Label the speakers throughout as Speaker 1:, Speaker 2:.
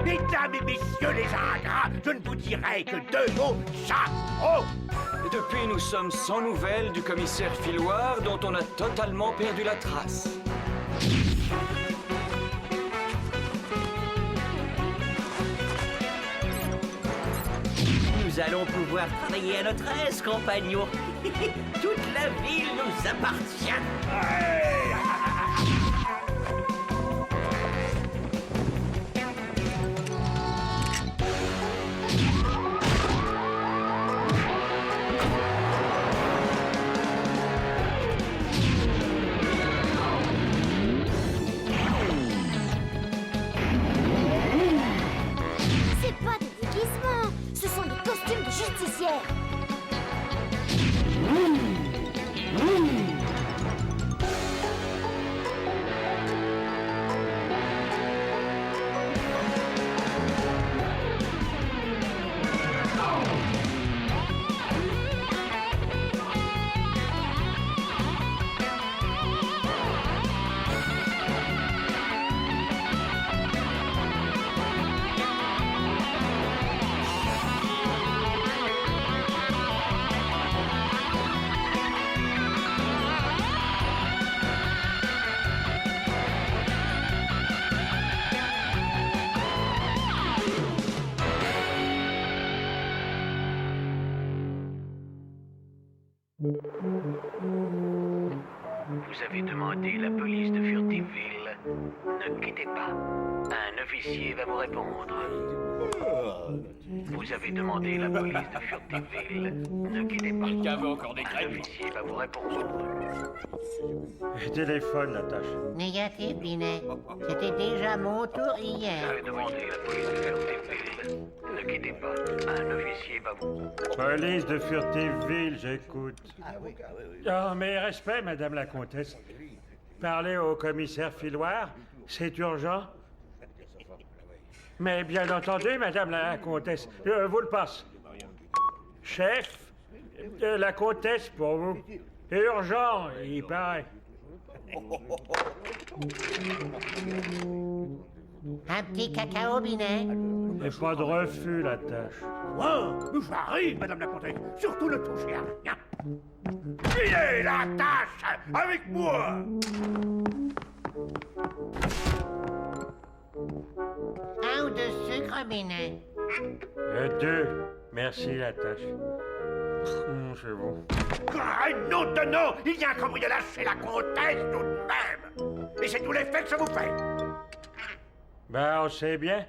Speaker 1: Mesdames et messieurs les ingrats, je ne vous dirai que 2 mots, chapeau.
Speaker 2: Depuis, nous sommes sans nouvelles du commissaire Filoir, dont on a totalement perdu la trace.
Speaker 3: Nous allons pouvoir travailler à notre aise, compagnons. Toute la ville nous appartient.
Speaker 4: C'est pas des déguisements, ce sont des costumes de justicières.
Speaker 5: Vous avez demandé la police de Furtiville. Ne quittez pas. Un officier va vous répondre. Vous avez demandé la police de Furtiville. Ne quittez pas.
Speaker 1: Quelqu'un veut encore des
Speaker 5: Un
Speaker 1: crêpes?
Speaker 5: officier va vous répondre.
Speaker 6: Téléphone, la tâche.
Speaker 7: Négatif, Binet. C'était déjà mon tour
Speaker 5: Vous
Speaker 7: hier.
Speaker 5: avez demandé la police de Furtiville. Ne quittez pas. Un officier va vous...
Speaker 6: Police de Furtiville, j'écoute. Ah, mais respect, madame la comtesse. Parlez au commissaire Filoir, c'est urgent. Mais bien entendu, madame la comtesse, vous le passe. Chef, la comtesse pour vous. Urgent, il paraît.
Speaker 7: Un petit cacao, Binet.
Speaker 6: Et pas de refus, la tâche.
Speaker 1: Oh, j'arrive, madame la comtesse. Surtout ne touchez à rien. Filez la tâche avec moi.
Speaker 7: Un ou deux sucres, Binet.
Speaker 6: 2. Merci, la tâche. C'est bon.
Speaker 1: Ah, nom de nom, il y a un cambriolage chez la comtesse tout de même. Et c'est tout l'effet que ça vous fait.
Speaker 6: Ben, on sait bien.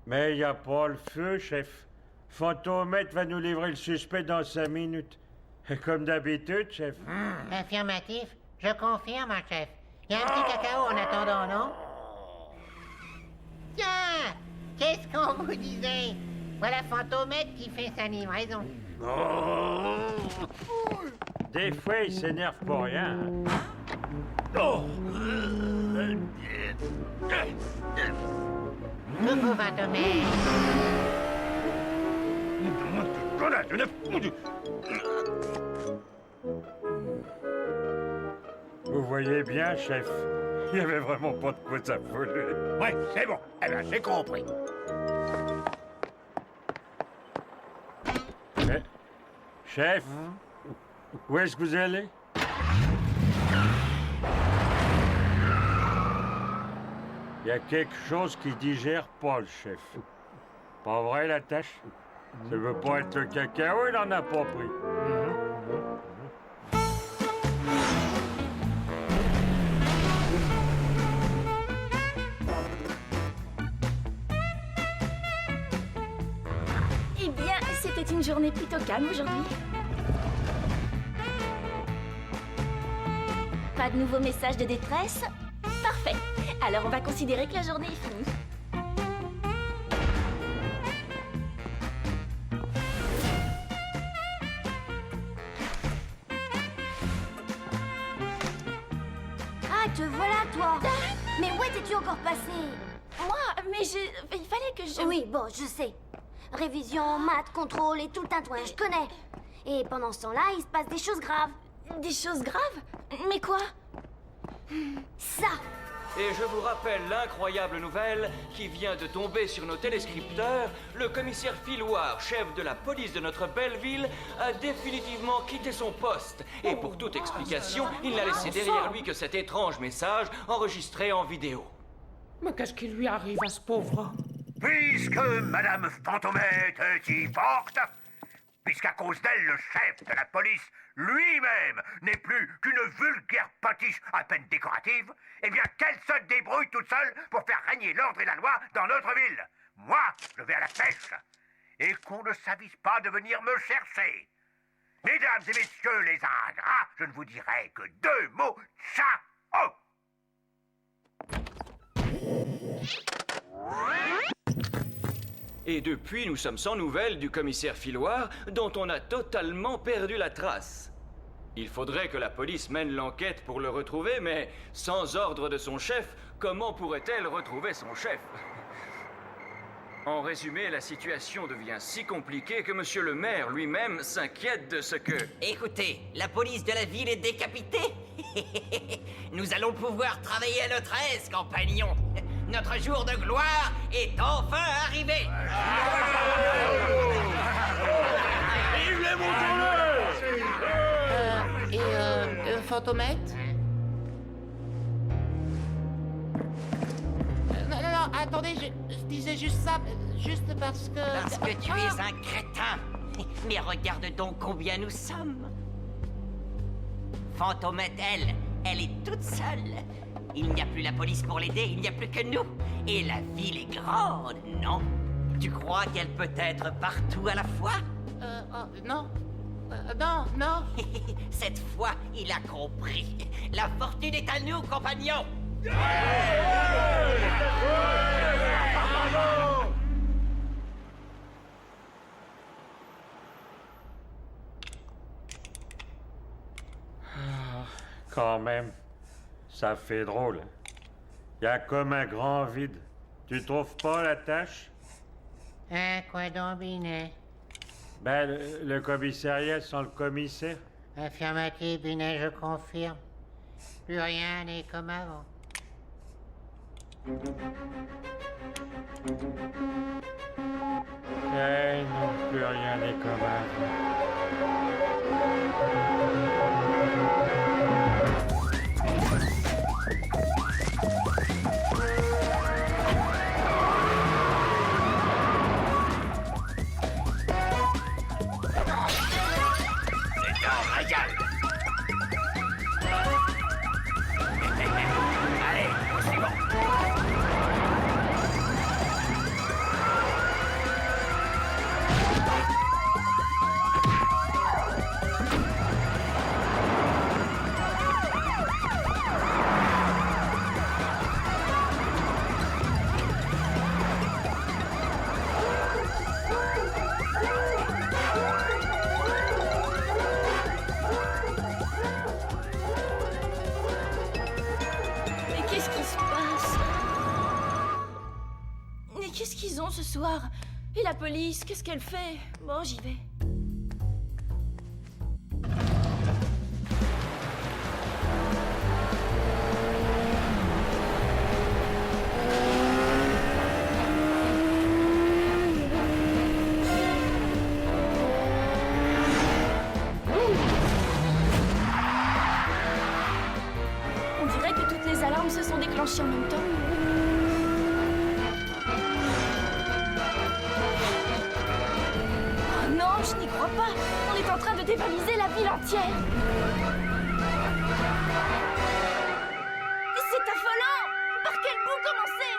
Speaker 6: Mais il n'y a pas le feu, chef. Fantomètre va nous livrer le suspect dans 5 minutes. Comme d'habitude, chef.
Speaker 7: Affirmatif. Je confirme, chef. Il y a un petit cacao en attendant, non? Tiens! Qu'est-ce qu'on vous disait? Voilà Fantomètre qui fait sa livraison.
Speaker 6: Des fois, il s'énerve pour rien.
Speaker 1: Oh.
Speaker 7: Coucou, Fantomètre.
Speaker 6: Vous voyez bien, chef. Il n'y avait vraiment pas de quoi s'affoler.
Speaker 1: Ouais, c'est bon. Eh bien, j'ai compris.
Speaker 6: Mais, chef, où est-ce que vous allez? Il y a quelque chose qui digère pas le chef. Pas vrai, la tâche? Ça veut pas être le cacao, il en a pas pris.
Speaker 8: Eh bien, c'était une journée plutôt calme aujourd'hui. Pas de nouveaux messages de détresse? Parfait. Alors on va considérer que la journée est finie.
Speaker 4: Ah, te voilà, toi. Mais où étais-tu encore passé?
Speaker 8: Moi, mais il fallait que je...
Speaker 4: Oui, bon, je sais. Révision, maths, contrôle et tout le tintouin, je connais. Et pendant ce temps-là, il se passe des choses graves.
Speaker 8: Des choses graves? Mais quoi?
Speaker 4: Ça.
Speaker 2: Et je vous rappelle l'incroyable nouvelle qui vient de tomber sur nos téléscripteurs. Le commissaire Filoir, chef de la police de notre belle ville, a définitivement quitté son poste. Et pour toute explication, il n'a laissé derrière lui que cet étrange message enregistré en vidéo.
Speaker 9: Mais qu'est-ce qui lui arrive à ce pauvre homme?
Speaker 1: Puisque Madame Fantomette est si forte, puisqu'à cause d'elle, le chef de la police lui-même n'est plus qu'une vulgaire potiche à peine décorative, eh bien qu'elle se débrouille toute seule pour faire régner l'ordre et la loi dans notre ville. Moi, je vais à la pêche, et qu'on ne s'avise pas de venir me chercher. Mesdames et messieurs les ingrats, je ne vous dirai que 2 mots, ciao!
Speaker 2: Et depuis, nous sommes sans nouvelles du commissaire Filoir, dont on a totalement perdu la trace. Il faudrait que la police mène l'enquête pour le retrouver, mais sans ordre de son chef, comment pourrait-elle retrouver son chef? En résumé, la situation devient si compliquée que monsieur le maire lui-même s'inquiète de ce que...
Speaker 3: Écoutez, la police de la ville est décapitée. Nous allons pouvoir travailler à notre aise, compagnons. Notre jour de gloire est enfin arrivé.
Speaker 1: Vive les moutons-bleus!
Speaker 7: Fantomette? Non, attendez, je disais juste ça, juste parce que...
Speaker 3: Parce que tu es un crétin. Mais regarde donc combien nous sommes. Fantomette, elle est toute seule. Il n'y a plus la police pour l'aider, il n'y a plus que nous. Et la ville est grande, non? Tu crois qu'elle peut être partout à la fois?
Speaker 7: Non. Non.
Speaker 3: Cette fois, il a compris. La fortune est à nous, compagnons.
Speaker 6: Quand même, ça fait drôle. Il y a comme un grand vide. Tu trouves pas la tâche?
Speaker 7: Hein, quoi donc, Binet?
Speaker 6: Ben, le commissariat sans le commissaire.
Speaker 7: Affirmatif, Binet, je confirme. Plus rien n'est comme avant.
Speaker 6: Eh non, plus rien n'est comme avant.
Speaker 8: Qu'est-ce qu'ils ont ce soir? Et la police, qu'est-ce qu'elle fait? Bon, j'y vais. On dirait que toutes les alarmes se sont déclenchées en même temps. Je n'y crois pas. On est en train de dévaliser la ville entière. C'est affolant. Par quel bout commencer?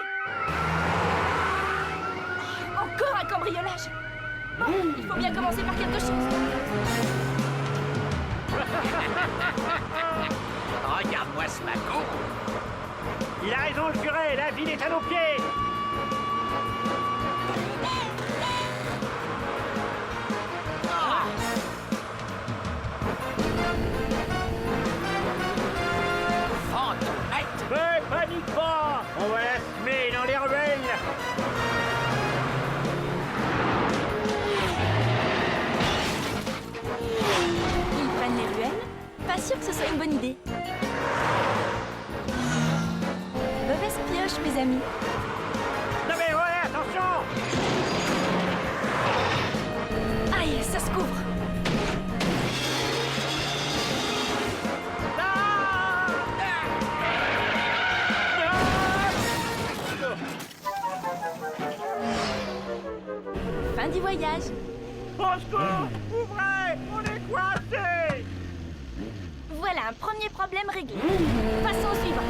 Speaker 8: Encore un cambriolage. Bon, il faut bien commencer par quelque chose.
Speaker 3: Regarde-moi ce magot.
Speaker 1: Il a raison, le curé, la ville est à nos pieds.
Speaker 3: Fantomette!
Speaker 1: Panique pas. On va la semer dans les rebelles.
Speaker 8: Ils prennent les ruelles? Pas sûr que ce soit une bonne idée. mes amis.
Speaker 6: Non mais ouais, attention!
Speaker 8: Aïe, ça se couvre. Fin du voyage.
Speaker 6: Au secours! Ouvrez! On est coincés!
Speaker 8: Voilà un premier problème réglé. Passons au suivant.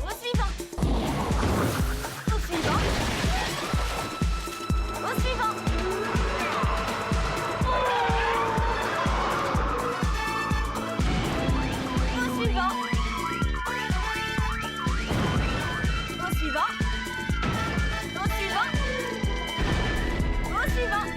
Speaker 8: Au suivant. Au suivant. Au suivant. Au suivant. Au suivant. Au suivant. Au suivant.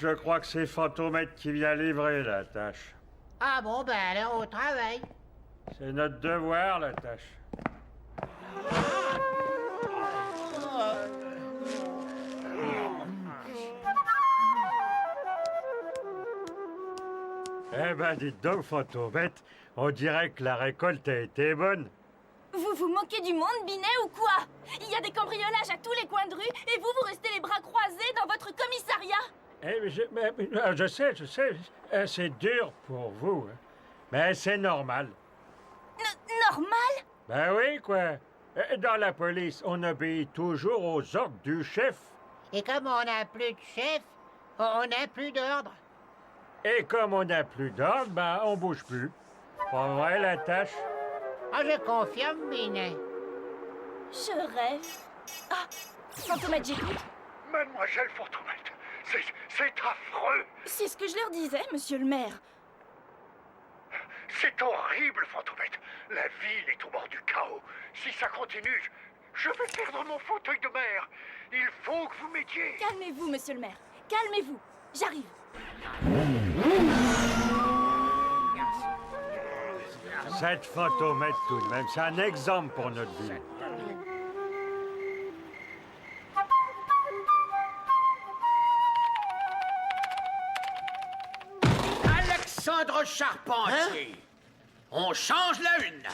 Speaker 6: Je crois que c'est Fantomètre qui vient livrer la tâche.
Speaker 7: Ah bon, ben alors, au travail.
Speaker 6: C'est notre devoir, la tâche. Eh ben, dites donc, Fantomètre, on dirait que la récolte a été bonne.
Speaker 8: Vous vous moquez du monde, Binet, ou quoi? Il y a des cambriolages à tous les coins de rue et vous restez les bras croisés dans votre commissariat.
Speaker 6: Eh, je sais, c'est dur pour vous, hein. Mais c'est normal.
Speaker 8: Normal?
Speaker 6: Ben oui, quoi. Dans la police, on obéit toujours aux ordres du chef.
Speaker 7: Et comme on n'a plus de chef, on n'a plus d'ordre.
Speaker 6: Et comme on n'a plus d'ordre, ben on bouge plus. Pas vrai, la tâche?
Speaker 7: Ah, je confirme, Binet.
Speaker 8: Je rêve. Ah, Fantomètre, j'écoute.
Speaker 1: Mademoiselle Fantomètre, c'est affreux.
Speaker 8: C'est ce que je leur disais, monsieur le maire.
Speaker 1: C'est horrible, Fantomètre. La ville est au bord du chaos. Si ça continue, je vais perdre mon fauteuil de maire. Il faut que vous m'aidiez.
Speaker 8: Calmez-vous, monsieur le maire. Calmez-vous. J'arrive.
Speaker 6: Cette Fantomètre, tout de même, c'est un exemple pour notre ville.
Speaker 5: Alexandre Charpentier. On change la une.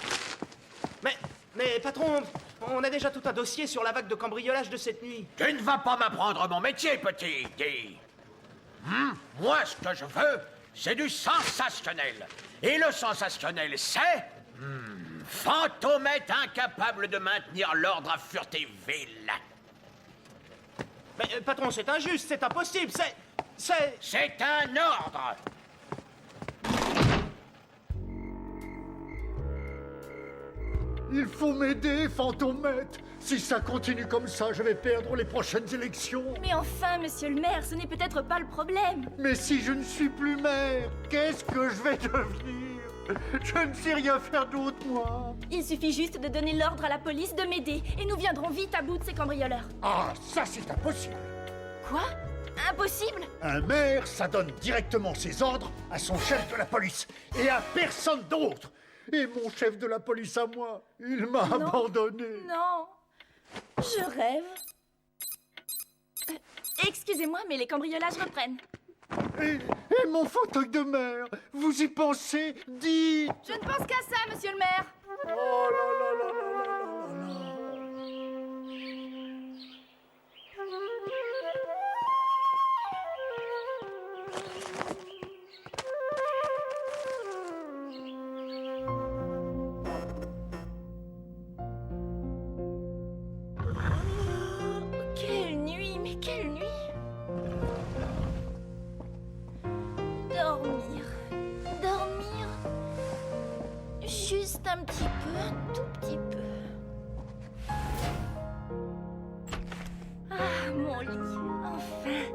Speaker 10: Mais patron, on a déjà tout un dossier sur la vague de cambriolage de cette nuit.
Speaker 5: Tu ne vas pas m'apprendre mon métier, petit. Dis. Moi, ce que je veux, c'est du sensationnel. Et le sensationnel, c'est... Fantomètre incapable de maintenir l'ordre à Furtiville.
Speaker 10: Mais patron, c'est injuste, c'est impossible,
Speaker 5: C'est un ordre.
Speaker 11: Il faut m'aider, Fantomètre. Si ça continue comme ça, je vais perdre les prochaines élections.
Speaker 8: Mais enfin, monsieur le maire, ce n'est peut-être pas le problème.
Speaker 11: Mais si je ne suis plus maire, qu'est-ce que je vais devenir? Je ne sais rien faire d'autre, moi.
Speaker 8: Il suffit juste de donner l'ordre à la police de m'aider et nous viendrons vite à bout de ces cambrioleurs.
Speaker 11: Ah, ça c'est impossible.
Speaker 8: Quoi? Impossible?
Speaker 11: Un maire, ça donne directement ses ordres à son chef de la police et à personne d'autre. Et mon chef de la police à moi, il m'a abandonné.
Speaker 8: Non, je rêve. Excusez-moi, mais les cambriolages reprennent.
Speaker 11: Et mon fauteuil de maire, vous y pensez? Dites.
Speaker 8: Je ne pense qu'à ça, monsieur le maire.
Speaker 11: Oh là là là là là là là.
Speaker 8: Quelle nuit, mais quelle nuit! Dormir, dormir, juste un petit peu, un tout petit peu. Ah, mon lit, enfin.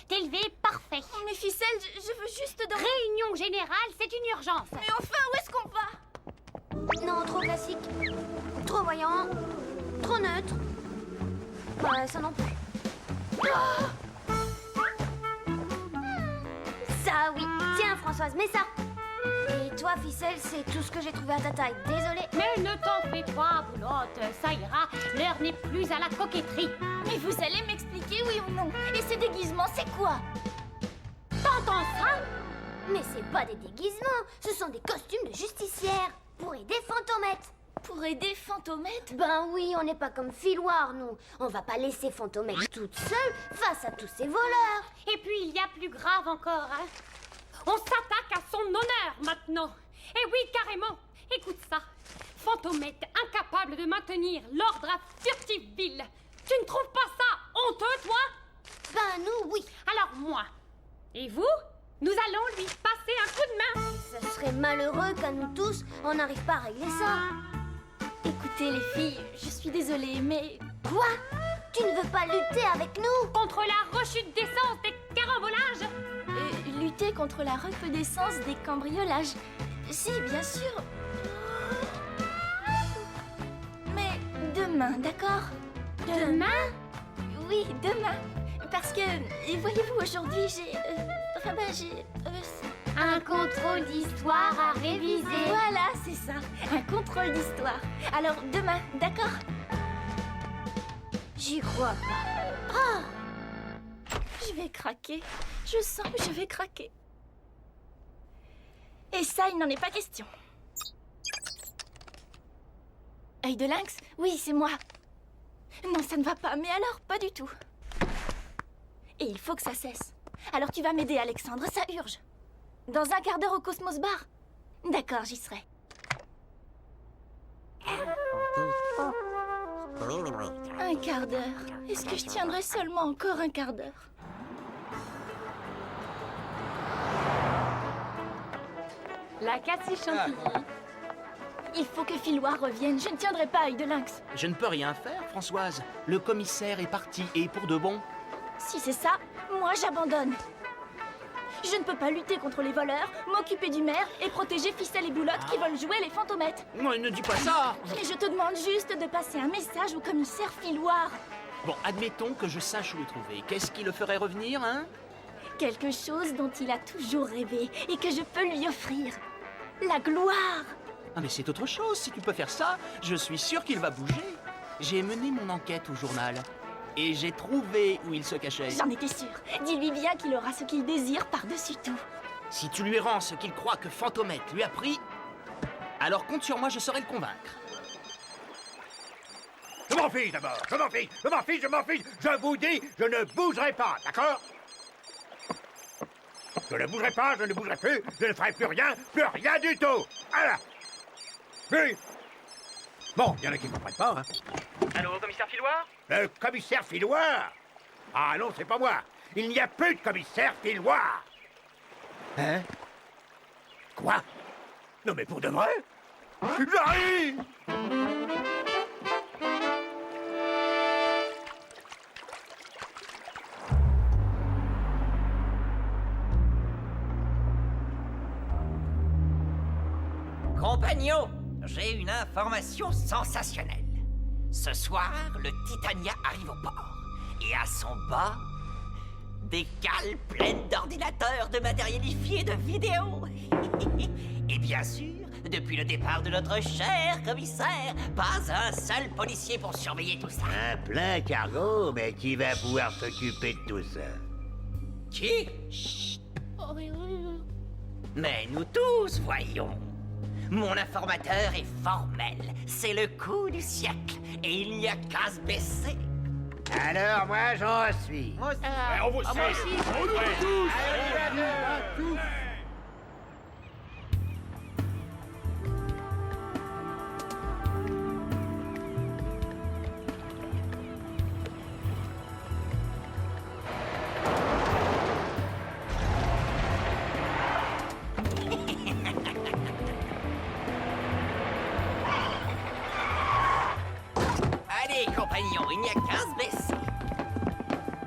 Speaker 12: T'élever parfait.
Speaker 8: Mais Ficelle, je veux juste dormir.
Speaker 12: Réunion générale, c'est une urgence.
Speaker 8: Mais enfin, où est-ce qu'on va?
Speaker 4: Non, trop classique. Trop voyant. Trop neutre. Ouais, ça non plus. Ça, oui. Tiens, Françoise, mets ça. Et toi, Ficelle, c'est tout ce que j'ai trouvé à ta taille. Désolée.
Speaker 12: Mais ne t'en fais pas, boulotte, ça ira. L'heure n'est plus à la coquetterie.
Speaker 8: Mais vous allez m'expliquer, oui ou non? Et ces déguisements, c'est quoi?
Speaker 12: T'entends ça?
Speaker 4: Mais c'est pas des déguisements. Ce sont des costumes de justicières. Pour aider Fantomette.
Speaker 8: Pour aider Fantomette?
Speaker 4: Ben oui, on n'est pas comme Filoir, nous. On va pas laisser Fantomette toute seule face à tous ces voleurs.
Speaker 12: Et puis il y a plus grave encore, hein. On s'attaque à son honneur maintenant. Et oui, carrément. Écoute ça. Fantomette, incapable de maintenir l'ordre à Furtiveville. Tu ne trouves pas ça honteux, toi?
Speaker 4: Ben nous, oui.
Speaker 12: Alors moi. Et vous? Nous allons lui passer un coup de main.
Speaker 4: Ça serait malheureux qu'à nous tous, on n'arrive pas à régler ça.
Speaker 8: Écoutez, les filles, je suis désolée, mais...
Speaker 4: Quoi? Tu ne veux pas lutter avec nous?
Speaker 12: Contre la rechute d'essence des carambolages?
Speaker 8: Lutter contre la recrudescence des cambriolages. Si, bien sûr. Mais demain, d'accord?
Speaker 12: Demain?
Speaker 8: Oui, demain. Parce que, voyez-vous, aujourd'hui, j'ai... j'ai...
Speaker 12: Un contrôle d'histoire à réviser.
Speaker 8: Voilà, c'est ça. Un contrôle d'histoire. Alors, demain, d'accord?
Speaker 4: J'y crois pas.
Speaker 8: Oh! Je vais craquer. Je sens que je vais craquer. Et ça, il n'en est pas question. Œil de lynx? Oui, c'est moi. Non, ça ne va pas. Mais alors, pas du tout. Et il faut que ça cesse. Alors tu vas m'aider, Alexandre, ça urge. Dans un quart d'heure au Cosmos Bar? D'accord, j'y serai. Un quart d'heure. Est-ce que je tiendrai seulement encore un quart d'heure? La Cassie Chantilly. Il faut que Filoir revienne. Je ne tiendrai pas Œil de lynx.
Speaker 10: Je ne peux rien faire, Françoise. Le commissaire est parti, et pour de bon.
Speaker 8: Si c'est ça, moi j'abandonne. Je ne peux pas lutter contre les voleurs, m'occuper du maire et protéger Ficelle et Boulotte qui veulent jouer les Fantomettes.
Speaker 10: Non, ne dis pas ça.
Speaker 8: Et je te demande juste de passer un message au commissaire Filoir.
Speaker 10: Bon, admettons que je sache où le trouver. Qu'est-ce qui le ferait revenir, hein?
Speaker 8: Quelque chose dont il a toujours rêvé et que je peux lui offrir. La gloire.
Speaker 10: Ah, mais c'est autre chose. Si tu peux faire ça, je suis sûr qu'il va bouger. J'ai mené mon enquête au journal. Et j'ai trouvé où il se cachait.
Speaker 8: J'en étais sûre. Dis-lui bien qu'il aura ce qu'il désire par-dessus tout.
Speaker 10: Si tu lui rends ce qu'il croit que Fantomette lui a pris, alors compte sur moi, je saurai le convaincre.
Speaker 1: Je m'en fiche d'abord, je m'en fiche. Je vous dis, je ne bougerai pas, d'accord? Je ne bougerai pas, je ne bougerai plus, je ne ferai plus rien du tout. Voilà. Oui. Bon, il y en a qui ne comprennent pas, hein.
Speaker 10: Allô, commissaire Filoir?
Speaker 1: Le commissaire Filoir? Ah non, c'est pas moi. Il n'y a plus de commissaire Filoir. Hein? Quoi? Non mais pour de vrai? J'arrive!
Speaker 3: Compagnons, j'ai une information sensationnelle. Ce soir, le Titania arrive au port. Et à son bas, des cales pleines d'ordinateurs, de matérielifiés, de vidéos. Et bien sûr, depuis le départ de notre cher commissaire, pas un seul policier pour surveiller tout ça.
Speaker 1: Un plein cargo, mais qui va pouvoir s'occuper de tout ça?
Speaker 3: Qui? Chut. Mais nous tous, voyons. Mon informateur est formel. C'est le coup du siècle. Et il n'y a qu'à se baisser.
Speaker 1: Alors moi, j'en suis.
Speaker 7: Moi aussi.
Speaker 1: On vous suit. On nous tous.
Speaker 3: Allez, compagnons, il n'y a qu'à se baisser.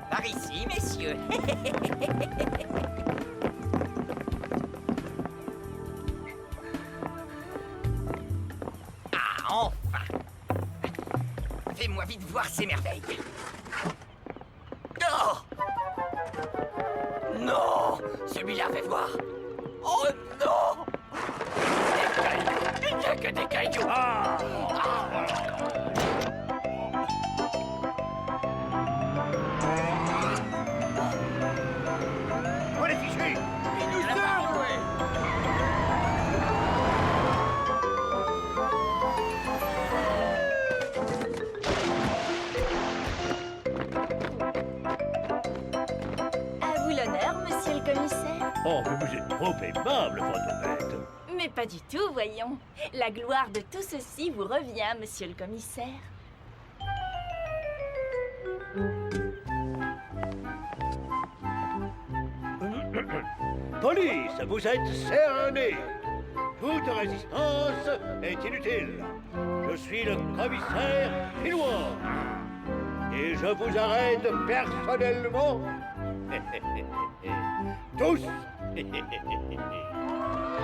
Speaker 3: Par ici, messieurs. Ah, enfin! Fais-moi vite voir ces merveilles. Oh! Non! Celui-là, fais voir! Oh non! Des cailloux! Il n'y a que des cailloux!
Speaker 1: On est fichus!
Speaker 5: Il nous a joué.
Speaker 8: À vous l'honneur, monsieur le commissaire.
Speaker 1: Oh, mais vous êtes trop aimable, Fantomette.
Speaker 8: Mais pas du tout, voyons. La gloire de tout ceci vous revient, monsieur le commissaire.
Speaker 1: Police, vous êtes cernés. Toute résistance est inutile. Je suis le commissaire Filloir. Et je vous arrête personnellement. Tous.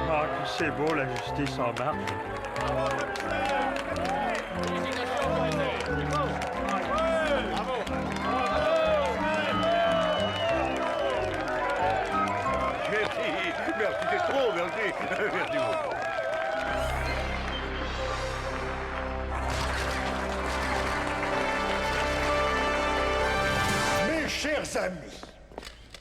Speaker 6: Ah, que c'est beau, la justice en marche.
Speaker 1: Merci, c'est trop, merci. Merci beaucoup.
Speaker 11: Mes chers amis,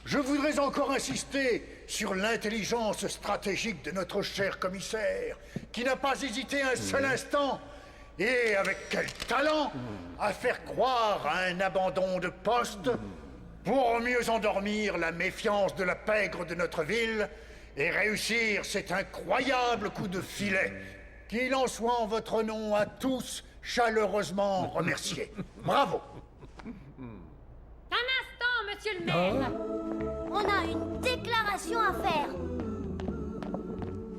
Speaker 11: je voudrais encore insister sur l'intelligence stratégique de notre cher commissaire, qui n'a pas hésité un seul instant, et avec quel talent, à faire croire à un abandon de poste pour mieux endormir la méfiance de la pègre de notre ville et réussir cet incroyable coup de filet. Qu'il en soit en votre nom à tous chaleureusement remerciés. Bravo!
Speaker 12: Un instant, monsieur le maire.
Speaker 4: On a une déclaration à faire.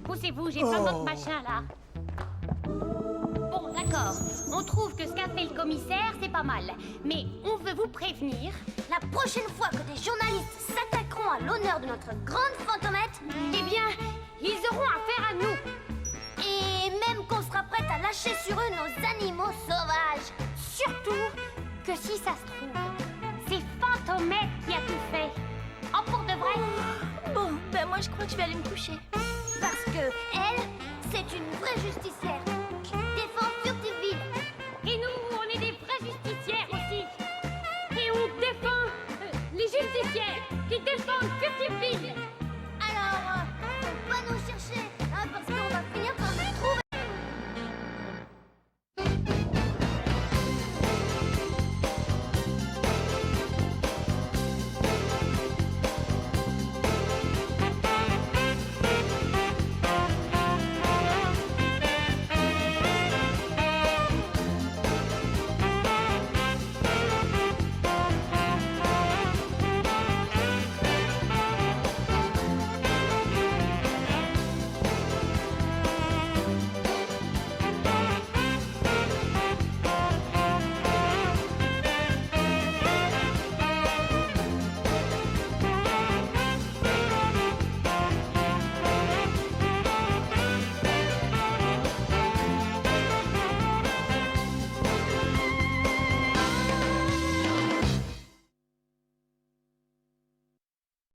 Speaker 12: Poussez-vous, j'ai pas votre machin là. Bon, d'accord. On trouve que ce qu'a fait le commissaire, c'est pas mal. Mais on veut vous prévenir.
Speaker 4: La prochaine fois que des journalistes s'attaqueront à l'honneur de notre grande Fantomette,
Speaker 12: Eh bien, ils auront affaire à nous.
Speaker 4: et même qu'on sera prête à lâcher sur eux nos animaux sauvages.
Speaker 12: Surtout que si ça se trouve, c'est Fantomette qui a tout fait. Oh, pour de vrai.
Speaker 8: Bon, ben moi je crois que je vais aller me coucher.
Speaker 4: Parce que elle, c'est une vraie justicière qui défend Furtiveville.
Speaker 12: Et nous, on est des vrais justicières aussi. Et on défend les justicières qui défendent